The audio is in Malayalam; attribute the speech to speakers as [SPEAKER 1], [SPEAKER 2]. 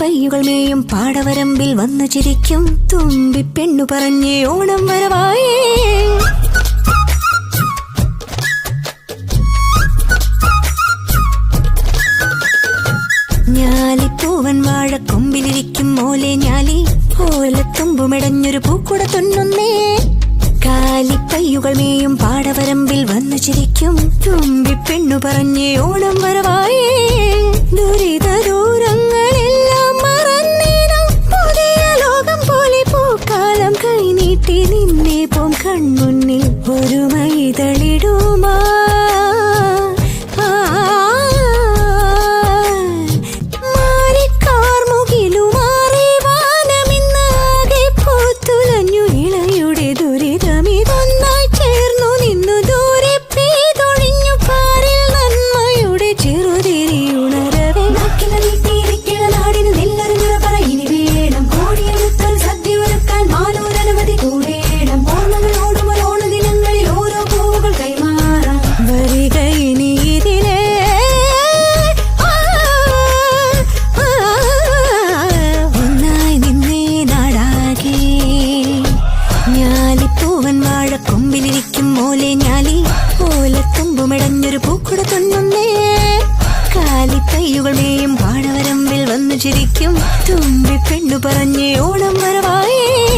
[SPEAKER 1] കാലിപ്പയ്യുകൾ മേയും പാടവരമ്പിൽ വന്നു ചിരിക്കും തുമ്പി പെണ്ണു പറഞ്ഞേ ഓണം വരവായേ. ഞാലിപ്പൂവൻ വാഴക്കൊമ്പിലിരിക്കും മോലെ ഞാലി ഓലത്തുമ്പുമിടഞ്ഞൊരു പൂക്കുട തുന്നുന്നേ. കാലിപ്പയ്യുകൾ മേയും പാടവരമ്പിൽ വന്നു ചിരിക്കും തുമ്പി പെണ്ണു പറഞ്ഞേ ഓണം വരവായേ. ദുരിത ദൂരങ്ങളെല്ലാം മറന്നേണം പുതിയ ലോകം പോലെ പൂക്കാലം കൈനീട്ടി നിന്നെ പോം കൺമുന്നിൽ ഒരു മൈതളിടുമാ. കൊമ്പിലിരിക്കും മോലെ ഞാലി ഓലത്തുമ്പുമിടഞ്ഞൊരു പൂക്കുട തുന്നുന്നേ. കാലിപ്പയ്യുകൾ മേയും പാടവരമ്പിൽ വന്നു ചിരിക്കും തുമ്പി പെണ്ണു പറഞ്ഞേ ഓണം വരവായേ.